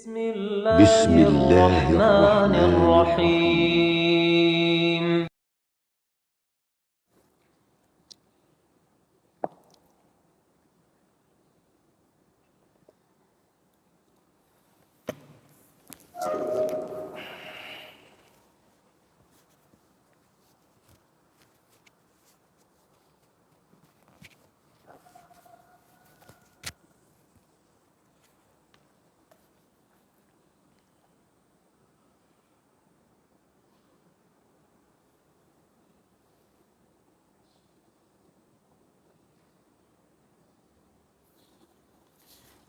بسم الله الرحمن الرحيم.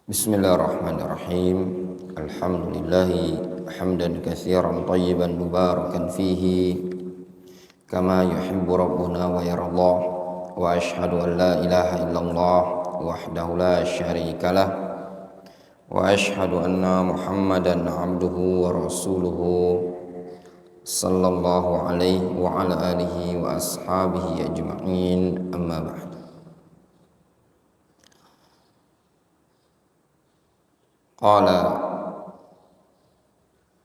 Bismillahirrahmanirrahim. Alhamdulillahi hamdan katsiran tayyiban mubarakan fihi kama yuhibbu rabbuna wa yarallah, wa ashhadu an la ilaha illallah wahdahu la syarikalah, wa ashhadu anna Muhammadan abduhu wa rasuluhu sallallahu alaihi wa ala alihi wa ashabihi ajma'in, amma ba'd. Qala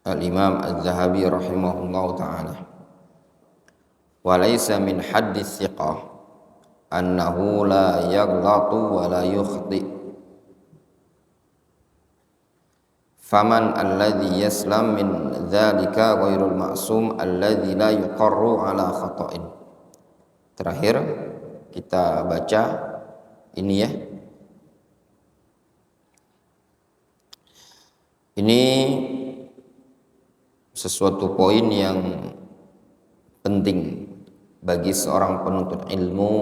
al-Imam Az-Zahabi rahimahullahu ta'ala, wa laysa min haddi thiqah annahu la yaghlatu wa la yukhti, faman alladhi yaslam min dhalika ghairul ma'sum alladhi la yuqarru ala khata'in. Terakhir kita baca ini ya. Ini sesuatu poin yang penting bagi seorang penuntut ilmu.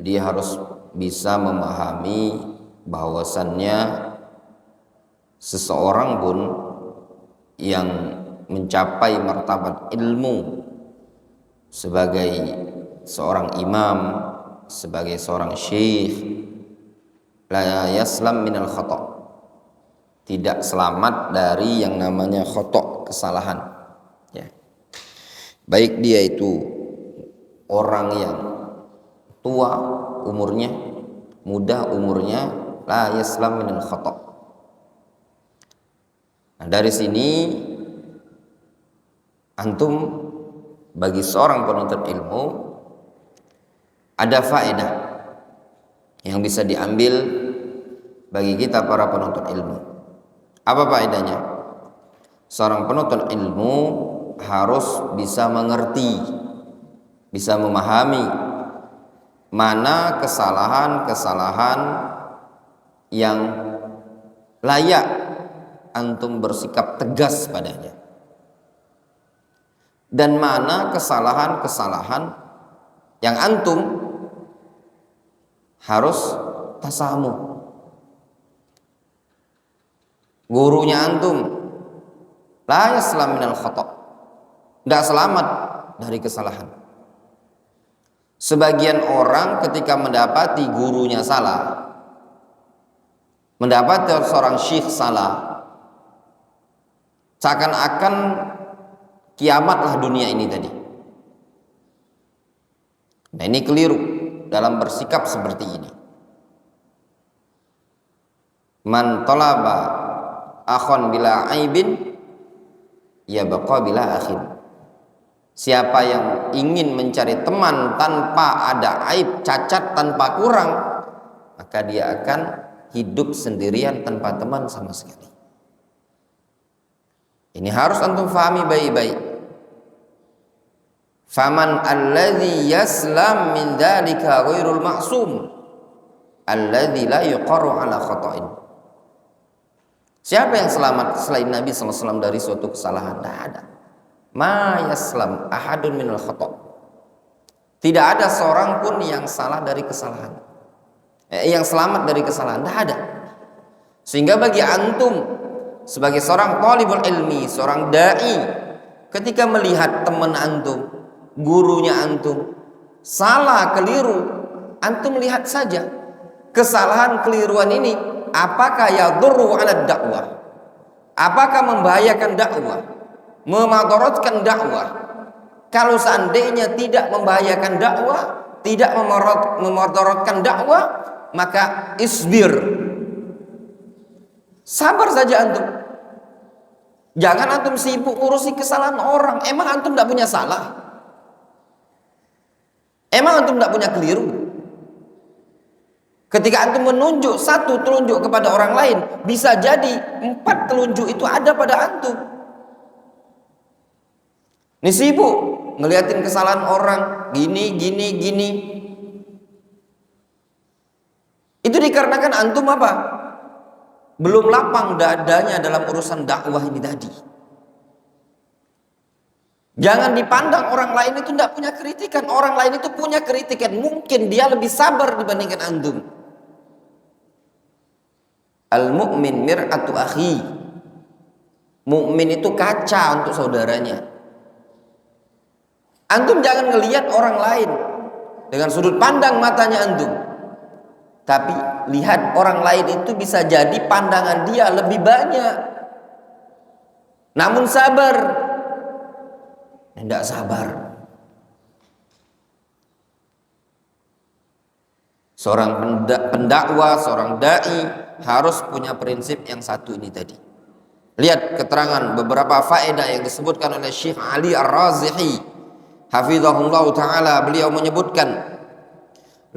Dia harus bisa memahami bahwasannya seseorang pun yang mencapai martabat ilmu sebagai seorang imam, sebagai seorang syekh, la yaslam minal khata', tidak selamat dari yang namanya khotok, kesalahan ya. Baik dia itu orang yang tua umurnya, muda umurnya, la yaslam minal khotok. Nah, dari sini antum bagi seorang penuntut ilmu ada faedah yang bisa diambil bagi kita para penuntut ilmu. Apa faedahnya? Seorang penuntut ilmu harus bisa mengerti, bisa memahami mana kesalahan-kesalahan yang layak antum bersikap tegas padanya, dan mana kesalahan-kesalahan yang antum harus tasamuh. Gurunya antum la yaslam minal khata', tidak selamat dari kesalahan. Sebagian orang ketika mendapati gurunya salah, mendapati seorang syekh salah, seakan-akan kiamatlah dunia ini tadi. Nah, ini keliru dalam bersikap seperti ini. Man talaba akhon bila aibin ya baqa bila akhin. Siapa yang ingin mencari teman tanpa ada aib, cacat, tanpa kurang, maka dia akan hidup sendirian tanpa teman sama sekali. Ini harus antum fahami baik-baik. Faman alladhi yaslam min dhalika ghairul ma'sum alladhi la yuqarru ala khata'in. Siapa yang selamat selain Nabi SAW dari suatu kesalahan? Tidak ada. Ma yaslam ahadun minal khata'. Tidak ada seorang pun yang salah dari kesalahan, yang selamat dari kesalahan. Tidak ada. Sehingga bagi antum sebagai seorang thalibul ilmi, seorang dai, ketika melihat teman antum, gurunya antum salah, keliru, antum lihat saja kesalahan keliruan ini apakah yadurru 'ala dakwah, apakah membahayakan dakwah, memadaratkan dakwah. Kalau seandainya tidak membahayakan dakwah, tidak memadaratkan dakwah, maka isbir, sabar saja antum. Jangan antum sibuk ngurusi kesalahan orang. Emang antum tidak punya salah? Emang antum tidak punya keliru? Ketika antum menunjuk satu telunjuk kepada orang lain, bisa jadi 4 telunjuk itu ada pada antum. Ini sibuk ngeliatin kesalahan orang, gini. Itu dikarenakan antum apa? Belum lapang dadanya dalam urusan dakwah ini tadi. Jangan dipandang orang lain itu tidak punya kritikan. Orang lain itu punya kritikan. Mungkin dia lebih sabar dibandingkan antum. Al-mu'min mir'atu akhi. Mukmin itu kaca untuk saudaranya. Antum jangan ngelihat orang lain dengan sudut pandang matanya antum. Tapi lihat orang lain itu bisa jadi pandangan dia lebih banyak. Namun sabar. Tidak sabar. Seorang pendakwah, seorang dai harus punya prinsip yang satu ini tadi. Lihat keterangan beberapa faedah yang disebutkan oleh Syekh Ali Ar-Razihi hafizahullah ta'ala. Beliau menyebutkan,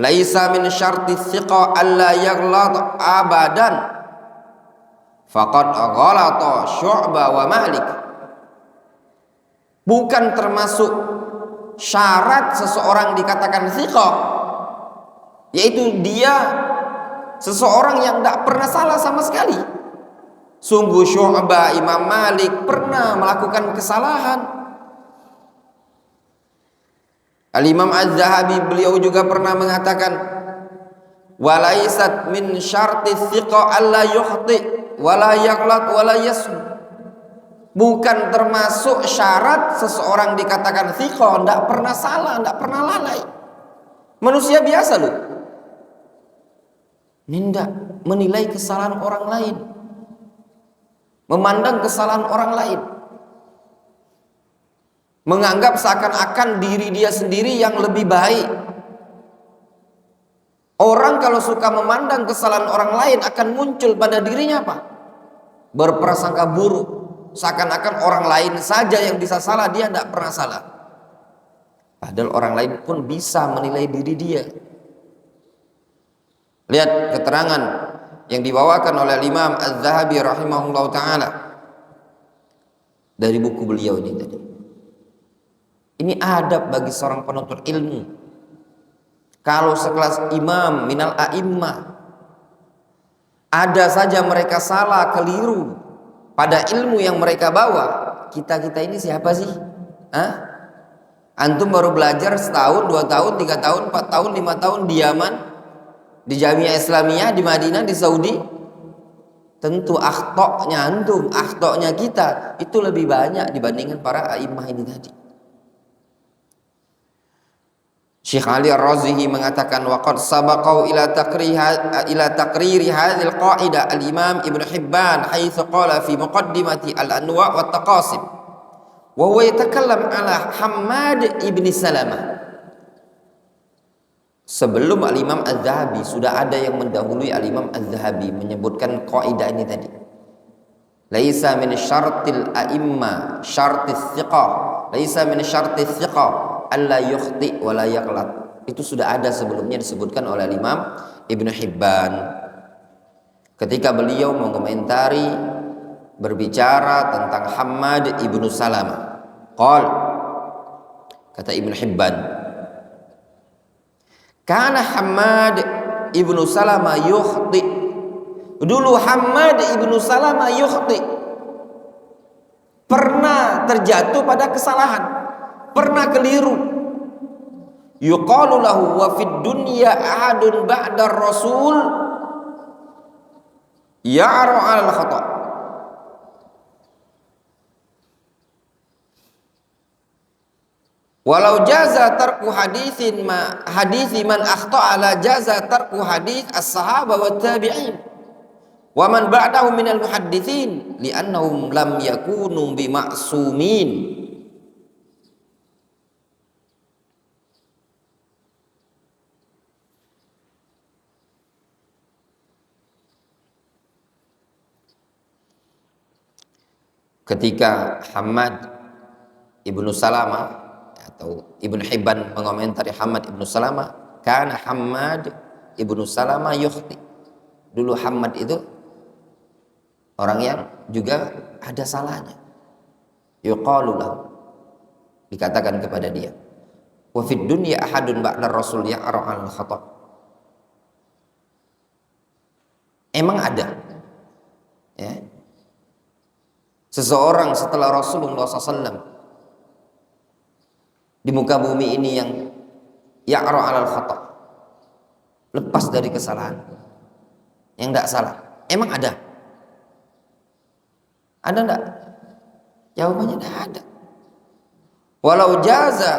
laisa min syarti thiqa alla yaghlad abadan faqad ghalata Syu'bah wa Malik. Bukan termasuk syarat seseorang dikatakan thiqah, yaitu dia seseorang yang tidak pernah salah sama sekali. Sungguh Syu'bah, Imam Malik pernah melakukan kesalahan. Al-Imam Az-Zahabi beliau juga pernah mengatakan, walaisat min syarti thiqa alla yukhti wala yaghlat wala yasm. Bukan termasuk syarat seseorang dikatakan thiqa, tidak pernah salah, tidak pernah lalai. Manusia biasa loh. Nindak menilai kesalahan orang lain, memandang kesalahan orang lain, menganggap seakan-akan diri dia sendiri yang lebih baik. Orang kalau suka memandang kesalahan orang lain akan muncul pada dirinya apa? Berprasangka buruk. Seakan-akan orang lain saja yang bisa salah, dia tidak pernah salah. Padahal orang lain pun bisa menilai diri dia. Lihat keterangan yang dibawakan oleh Imam Az-Zahabi rahimahullah ta'ala dari buku beliau ini tadi. Ini adab bagi seorang penuntut ilmu. Kalau sekelas imam minal a'immah, ada saja mereka salah, keliru pada ilmu yang mereka bawa, kita ini siapa sih? Hah? Antum baru belajar setahun, 2 tahun, 3 tahun, 4 tahun, 5 tahun di Yaman, di Jamiah Islamiyah, di Madinah, di Saudi. Tentu akhtoknya antum, akhtoknya kita itu lebih banyak dibandingkan para a'immah ini tadi. Syekh Ali Ar-Razihi mengatakan, waqad sabaqau ila taqriri hadhil qa'idah al-Imam Ibn Hibban haitsu qala fi muqaddimati al-Anwa' wa Taqasim wa huwa yatakallam ala Hammad ibn Salamah. Sebelum al-Imam Az-Zahabi sudah ada yang mendahului al-Imam Az-Zahabi menyebutkan kaidah ini tadi. Laisa min syartil a'imma syartis thiqah, laisa min syartis thiqah alla yukhti wa la yaghlat. Itu sudah ada sebelumnya disebutkan oleh Imam Ibn Hibban ketika beliau mengomentari berbicara tentang Hammad ibnu Salamah. Kata Ibn Hibban, karena Hammad ibnu Salamah yukhti. Dulu Hammad ibnu Salamah yukhti, pernah terjatuh pada kesalahan, pernah keliru. Yuqalu lahu wa fid dunya ahadun ba'da rasul ya'ru 'ala al-khata'. Walau jaza tarku hadithi man akhta'a la jaza tarku hadith as-sahaba wa tabi'in wa man ba'dahum minal muhaddithin li'annahum lam yakunu bima'sumin. ketika Hammad ibnu Salama atau Ibnu Hibban mengomentari Hammad ibnu Salama, karena Hammad ibnu Salama yukhti. Dulu Hammad itu orang yang juga ada salahnya. Yuqalu lahu, dikatakan kepada dia, wa fid dunya ahadun ba'da rasul ya'ra al khata. Emang ada ya seseorang setelah Rasulullah SAW di muka bumi ini yang ya'ra al khata, lepas dari kesalahan, yang tidak salah? Emang ada? Ada enggak? Jawabannya tidak ada. Walau jaza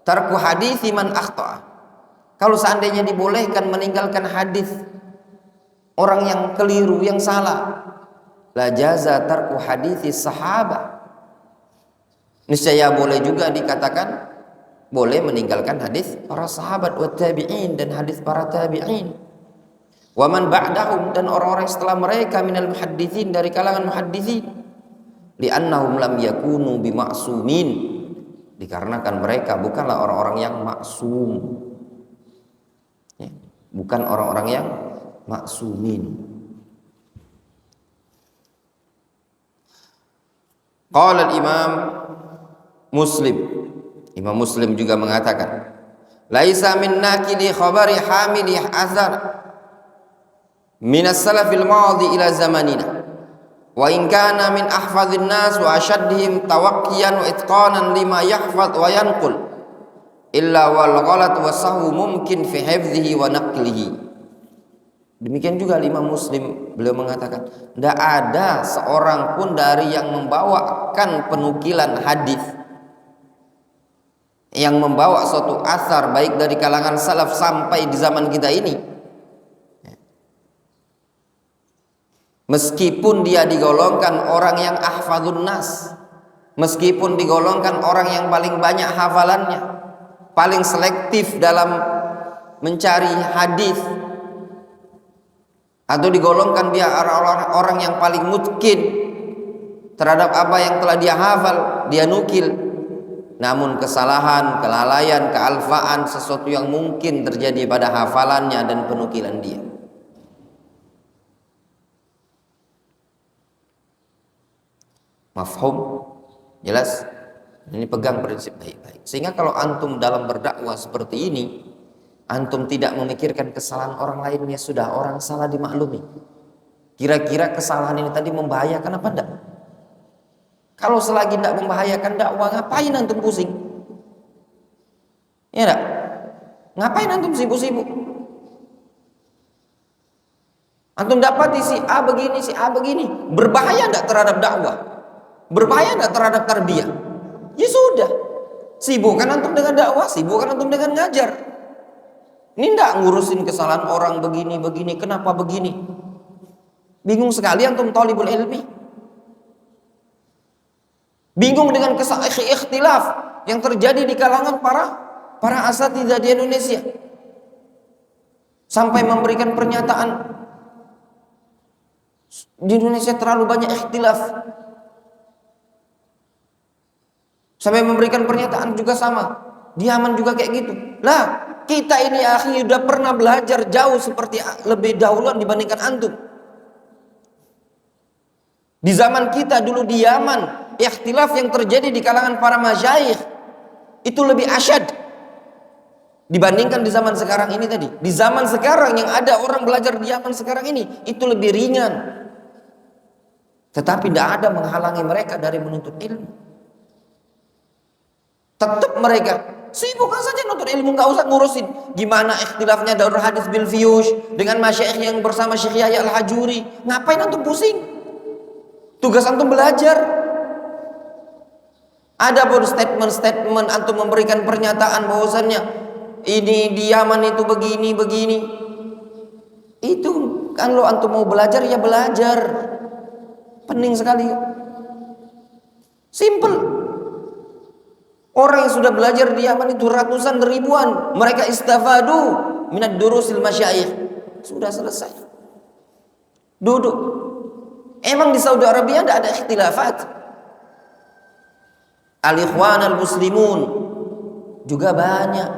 tarku hadithi man akhta'a, kalau seandainya dibolehkan meninggalkan hadis orang yang keliru, yang salah, la jaza tarku hadithi sahabah, niscaya boleh juga dikatakan boleh meninggalkan hadis para sahabat, wa tabi'in, dan hadis para tabi'in, wa man ba'dahum, dan orang-orang setelah mereka, minal muhaddithin, dari kalangan muhaddithin, li'annahum lam yakunu bima'sumin, dikarenakan mereka bukanlah orang-orang yang maksum ya, bukan orang-orang yang maksumin. Qala al-Imam Muslim, Imam Muslim juga mengatakan, laisa min nakili khabari hamili azar min as-salafil madhi ila zamanina, wa in kana min ahfadhin nas wa ashaddihim tawaqqiyan wa itqanan lima yahfadh wa yanqul, illa wal ghalat wa sahwu mumkin fi hifdhihi wa naqlihi. Demikian juga Imam Muslim, beliau mengatakan, tidak ada seorang pun dari yang membawakan penukilan hadis, yang membawa suatu asar baik dari kalangan salaf sampai di zaman kita ini, meskipun dia digolongkan orang yang ahfadun nas, meskipun digolongkan orang yang paling banyak hafalannya, paling selektif dalam mencari hadis, atau digolongkan dia orang yang paling mutkin terhadap apa yang telah dia hafal, dia nukil, namun kesalahan, kelalaian, kealfaan, sesuatu yang mungkin terjadi pada hafalannya dan penukilan dia. Mafhum? Jelas? Ini pegang prinsip baik-baik. Sehingga kalau antum dalam berdakwah seperti ini, antum tidak memikirkan kesalahan orang lain, ya sudah, orang salah dimaklumi. Kira-kira kesalahan ini tadi membahayakan apa enggak? Kalau selagi tidak membahayakan dakwah, ngapain antum pusing? Ya enggak? Ngapain antum sibuk-sibuk? Antum dapati si A begini, si A begini, berbahaya enggak terhadap dakwah? Berbahaya enggak terhadap tarbiyah? Ya sudah, sibukkan antum dengan dakwah, sibukkan antum dengan ngajar. Ini enggak ngurusin kesalahan orang begini, kenapa begini? Bingung sekali antum thalibul ilmi. Bingung dengan ikhtilaf yang terjadi di kalangan para asatidzah di Indonesia. Sampai memberikan pernyataan di Indonesia terlalu banyak ikhtilaf. Sampai memberikan pernyataan juga sama. Di Yaman juga kayak gitu. Lah, kita ini akhi udah pernah belajar jauh seperti lebih dahulu dibandingkan antum. Di zaman kita dulu di Yaman, ikhtilaf yang terjadi di kalangan para masyayikh itu lebih asyad dibandingkan di zaman sekarang ini tadi. Di zaman sekarang yang ada orang belajar di Yaman sekarang ini itu lebih ringan. Tetapi tidak ada menghalangi mereka dari menuntut ilmu. Tetap mereka sibukkan saja nuntut ilmu, nggak usah ngurusin gimana ikhtilafnya Darul Hadis bil Fiyush dengan masyayikh yang bersama Syekh Yahya Al-Hajuri. Ngapain antum pusing? Tugas antum belajar. Ada pun statement antum memberikan pernyataan bahwasannya ini di Yaman itu begini. Itu kan lo antum mau belajar ya belajar. Pening sekali. Simple. Orang yang sudah belajar di Yaman itu ratusan ribuan, mereka istafadu minad durusil masyayikh. Sudah selesai. Duduk. Emang di Saudi Arabia tidak ada ikhtilafat. Al-Ikhwan al-Muslimun juga banyak.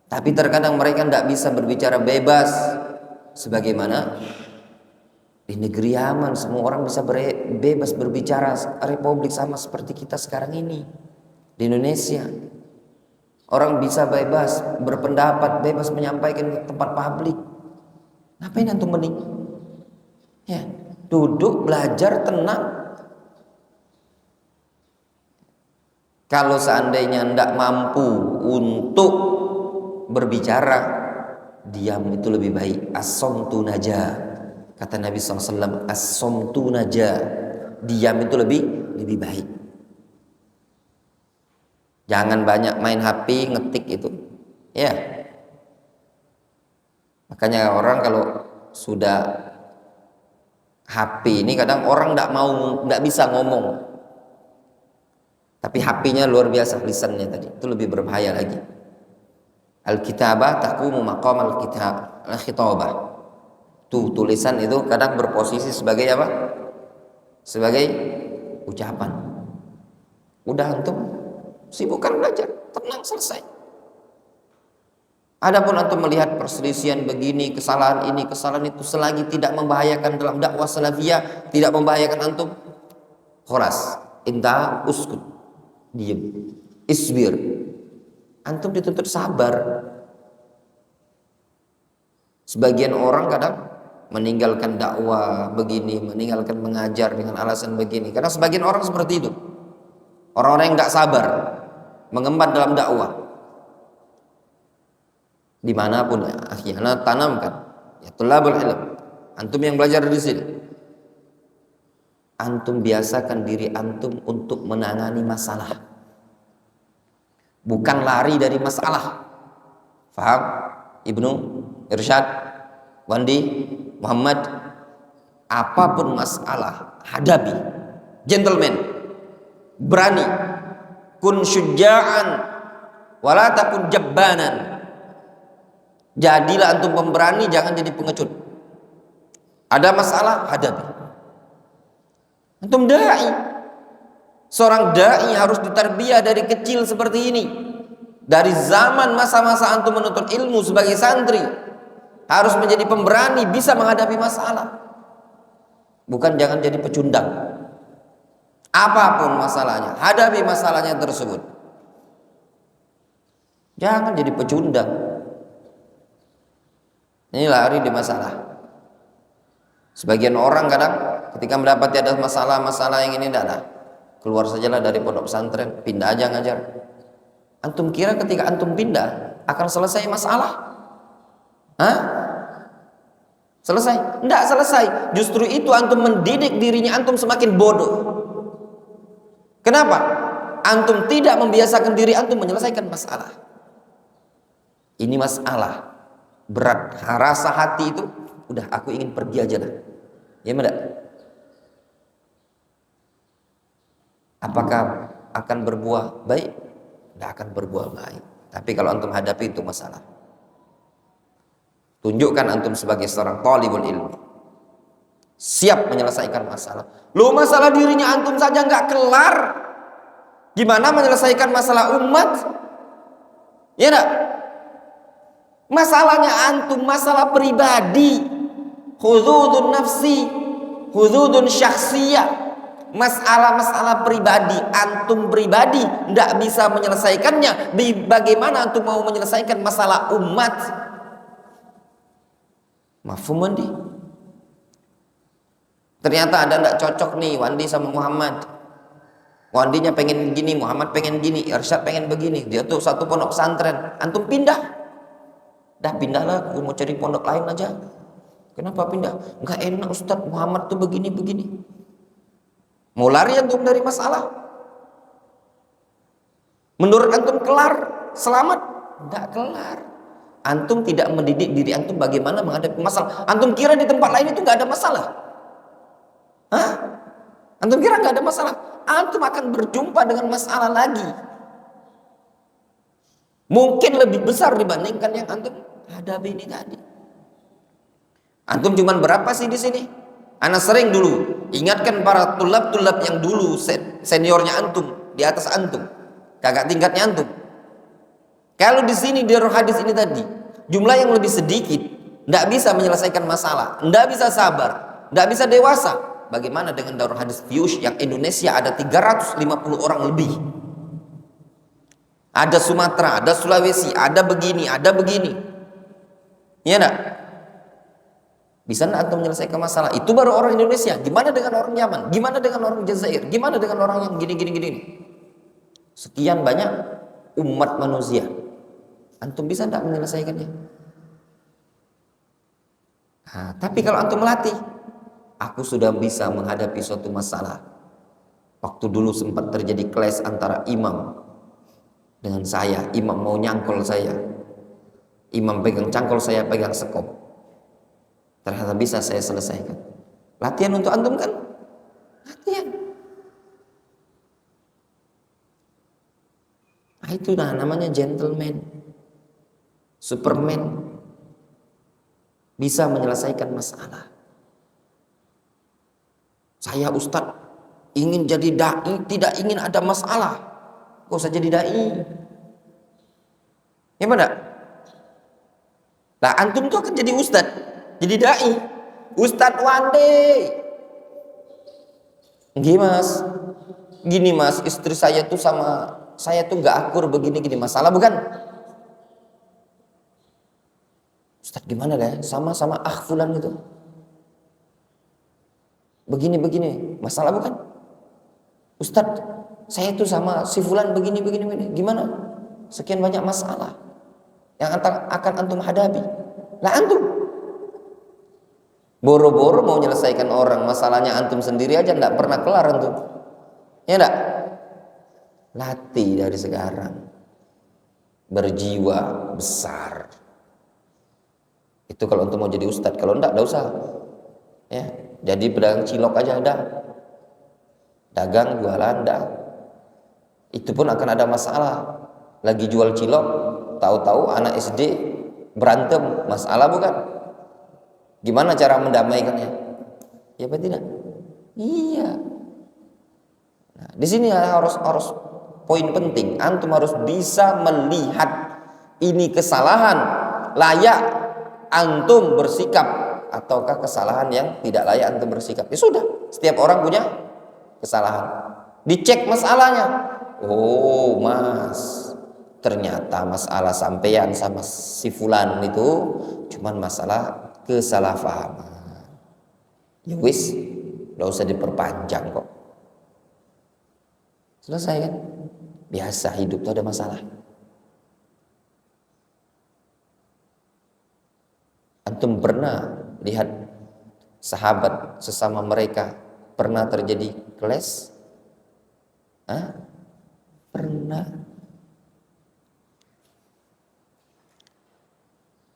Tapi terkadang mereka tidak bisa berbicara bebas. Sebagaimana di negeri aman, semua orang bisa bebas berbicara republik sama seperti kita sekarang ini. Di Indonesia, orang bisa bebas berpendapat, bebas menyampaikan ke tempat publik. Ngapain antum mending? Ya, duduk, belajar, tenang. Kalau seandainya tidak mampu untuk berbicara, diam itu lebih baik. As-somtu najah. Kata Nabi SAW, as-somtu najah. Diam itu lebih baik. Jangan banyak main HP, ngetik itu. Ya. Makanya orang kalau sudah HP ini kadang orang tidak bisa ngomong. Tapi HP-nya luar biasa, lisannya tadi. Itu lebih berbahaya lagi. Al-kitabah taqumu maqam al-khitabah. Tulisan itu kadang berposisi sebagai apa? Sebagai ucapan. Udah antum sibukkan belajar, tenang, selesai. Adapun antum melihat perselisihan begini, kesalahan ini, kesalahan itu, selagi tidak membahayakan dalam dakwah salafiyah, tidak membahayakan antum, khalas, inta uskut, diam, isbir. Antum dituntut sabar. Sebagian orang kadang meninggalkan dakwah begini, meninggalkan mengajar dengan alasan begini. Karena sebagian orang seperti itu. Orang-orang yang tidak sabar, mengemban dalam dakwah. Dimanapun ya, akhirnya tanamkan. Ya tulabul ilm. Antum yang belajar di sini. Antum biasakan diri antum untuk menangani masalah. Bukan lari dari masalah. Faham? Ibnu Irsyad, Wandi, Muhammad, apapun masalah, hadapi. Gentleman, berani. Kun syuja'an, wala takun jabbanan. Jadilah antum pemberani, jangan jadi pengecut. Ada masalah, hadapi. Antum da'i. Seorang da'i harus ditarbiyah dari kecil seperti ini. Dari zaman masa-masa antum menuntut ilmu sebagai santri, harus menjadi pemberani, bisa menghadapi masalah. Bukan jangan jadi pecundang. Apapun masalahnya, hadapi masalahnya tersebut. Jangan jadi pecundang. Ini lari di masalah. Sebagian orang kadang ketika mendapati ada masalah-masalah yang ini, tidak ada, keluar sajalah dari pondok pesantren, pindah aja ngajar. Antum kira ketika antum pindah akan selesai masalah? Hah? Selesai? Tidak selesai. Justru itu antum mendidik dirinya antum semakin bodoh. Kenapa? Antum tidak membiasakan diri antum menyelesaikan masalah. Ini masalah berat, rasa hati itu udah aku ingin pergi aja lah. Ya enggak? Apakah akan berbuah baik? Tidak akan berbuah baik. Tapi kalau antum hadapi itu masalah, tunjukkan antum sebagai seorang talibul ilmi, siap menyelesaikan masalah. Lu masalah dirinya antum saja nggak kelar, gimana menyelesaikan masalah umat? Ya enggak? Masalahnya antum, masalah pribadi, hududun nafsi, hududun syakhsiyah. Masalah-masalah pribadi, antum pribadi tidak bisa menyelesaikannya. Bagaimana antum mau menyelesaikan masalah umat? Mafhum Wandi? Ternyata ada tidak cocok nih Wandi sama Muhammad. Wandinya pengen gini, Muhammad pengen gini, Irsyad pengen begini. Dia tuh satu pondok pesantren, antum pindah. Dah pindahlah, mau cari pondok lain aja. Kenapa pindah? Enggak enak Ustaz, Muhammad tuh begini-begini. Mau lari antum dari masalah? Menurut antum kelar, selamat? Enggak kelar. Antum tidak mendidik diri antum bagaimana menghadapi masalah. Antum kira di tempat lain itu enggak ada masalah? Hah? Antum kira enggak ada masalah? Antum akan berjumpa dengan masalah lagi. Mungkin lebih besar dibandingkan yang antum hadapi ini tadi. Antum cuman berapa sih di sini? Ana sering dulu ingatkan para tulab-tulab yang dulu seniornya antum, di atas antum, kakak tingkatnya antum. Kalau di sini di Darul Hadis ini tadi jumlah yang lebih sedikit, tidak bisa menyelesaikan masalah, tidak bisa sabar, tidak bisa dewasa. Bagaimana dengan Darul Hadis Fiyush yang Indonesia ada 350 orang lebih? Ada Sumatera, ada Sulawesi, ada begini, ada begini. Ya enggak? Bisa enggak antum menyelesaikan masalah? Itu baru orang Indonesia. Gimana dengan orang Yaman? Gimana dengan orang Jazair? Gimana dengan orang yang gini-gini? Sekian banyak umat manusia. Antum bisa enggak menyelesaikannya? Nah, tapi kalau antum melatih, aku sudah bisa menghadapi suatu masalah. Waktu dulu sempat terjadi clash antara imam dengan saya. Imam mau nyangkol saya. Imam pegang cangkol, saya pegang sekop. Ternyata bisa saya selesaikan. Latihan untuk antum kan? Latihan. Nah, itu namanya gentleman, superman, bisa menyelesaikan masalah. Saya ustadz ingin jadi dai, tidak ingin ada masalah. Gak usah jadi dai. Ya benar? Nah, antum tuh akan jadi ustadz, jadi dai, ustadz one day. Gini mas, istri saya tuh sama saya tuh gak akur begini-gini, masalah bukan? Ustadz gimana deh, sama fulan gitu, begini-begini, masalah bukan? Ustadz, saya tuh sama si fulan begini, gimana? Sekian banyak masalah yang akan antum hadapi. Lah antum boro-boro mau menyelesaikan orang, masalahnya antum sendiri aja enggak pernah kelar antum. Ya enggak? Latih dari sekarang. Berjiwa besar. Itu kalau antum mau jadi ustadz, kalau enggak usah. Ya, jadi pedagang cilok aja ada. Dagang jualan dah. Itu pun akan ada masalah. Lagi jual cilok, tahu-tahu anak SD berantem, masalah bukan? Gimana cara mendamaikannya? Ya apa tidak? Iya. Nah, di sini harus poin penting. Antum harus bisa melihat ini kesalahan layak antum bersikap ataukah kesalahan yang tidak layak antum bersikap. Ya sudah, setiap orang punya kesalahan. Dicek masalahnya. Oh, Mas, ternyata masalah sampean sama si fulan itu cuman masalah kesalahpahaman. Ya wis, enggak usah diperpanjang kok. Selesai kan? Biasa hidup tuh ada masalah. Antum pernah lihat sahabat sesama mereka pernah terjadi clash? Hah? Pernah.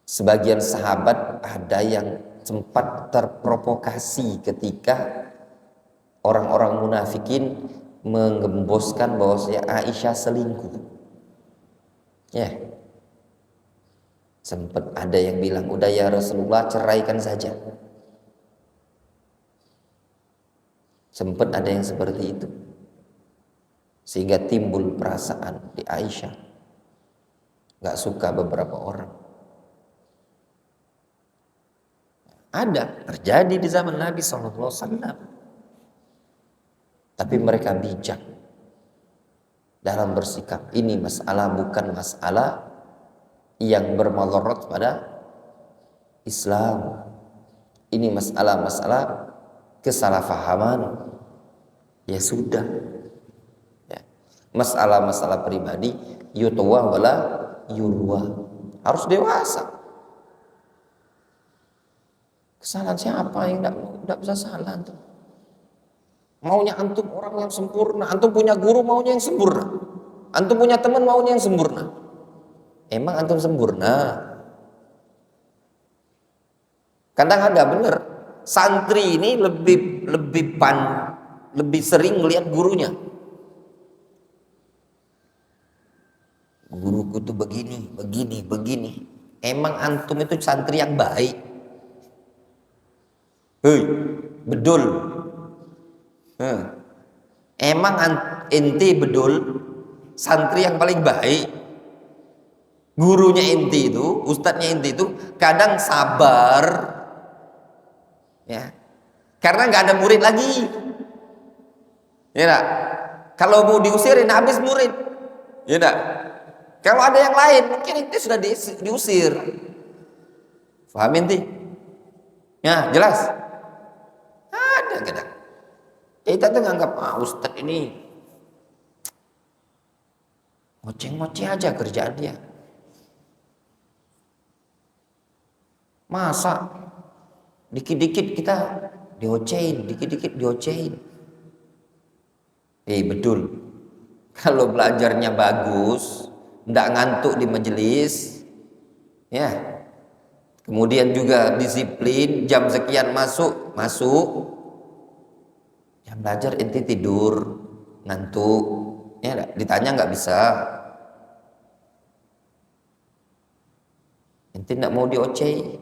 Sebagian sahabat ada yang sempat terprovokasi ketika orang-orang munafikin menggemboskan bahwasanya Aisyah selingkuh. Ya. Sempat ada yang bilang, udah ya Rasulullah ceraikan saja. Sempat ada yang seperti itu. Sehingga timbul perasaan di Aisyah. Gak suka beberapa orang. Ada, terjadi di zaman Nabi SAW. Tapi mereka bijak dalam bersikap. Ini masalah bukan masalah yang bermadarat pada Islam. Ini masalah kesalahpahaman. Ya sudah. Ya. Masalah-masalah pribadi yutwa wala yurwa. Harus dewasa. Kesalahan siapa yang tidak bisa salah antum? Maunya antum orang yang sempurna. Antum punya guru maunya yang sempurna. Antum punya teman maunya yang sempurna. Emang antum sempurna? Kadang ada bener. Santri ini lebih sering melihat gurunya. Guruku tuh begini. Emang antum itu santri yang baik? Hei, bedul. Emang inti bedul santri yang paling baik, gurunya inti itu, ustadznya inti itu kadang sabar, ya, karena nggak ada murid lagi, ya enggak? Kalau mau diusirin habis murid, ya enggak? Kalau ada yang lain mungkin inti sudah diusir. Paham inti? Ya jelas. Ada kadang kita tuh nganggap ustadz ini ngoceh-ngoceh aja kerjaan dia. Masa dikit-dikit kita diocehin, dikit-dikit diocehin. Betul. Kalau belajarnya bagus, nggak ngantuk di majelis, ya. Kemudian juga disiplin, jam sekian masuk. Jam belajar inti tidur, ngantuk, ya ditanya nggak bisa. Inti nggak mau diocehi.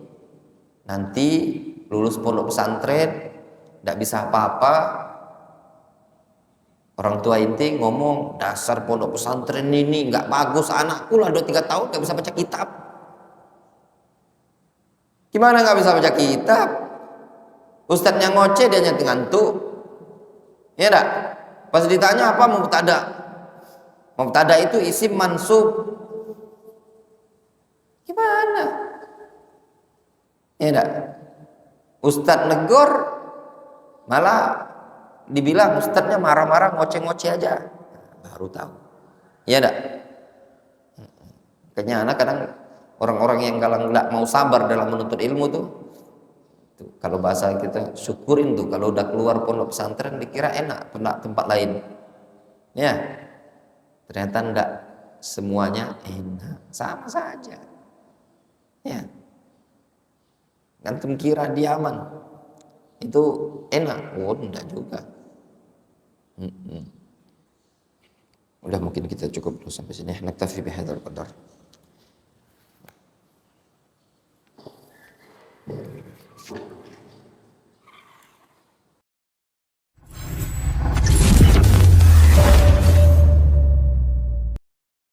Nanti lulus pondok pesantren, nggak bisa apa-apa. Orang tua inti ngomong, dasar pondok pesantren ini nggak bagus, anakku lah 2-3 tahun nggak bisa baca kitab. Gimana nggak bisa baca kitab? Ustadznya ngoceh, dia ngantuk. Ya enggak? Pas ditanya apa mubtada? Mubtada itu isim mansub. Gimana? Ya enggak? Ustadz negor malah dibilang ustadznya marah-marah, ngoceh-ngoceh aja. Baru tahu. Ya enggak? Kayaknya anak kadang orang-orang yang nggak mau sabar dalam menuntut ilmu tuh, kalau bahasa kita syukurin tuh kalau udah keluar pondok pesantren dikira enak tempat lain, ya ternyata enggak semuanya enak, sama saja, ya. Antum kira diaman itu enak, enggak juga. Udah mungkin kita cukup dulu sampai sini. Naktafi bihadzal qadar.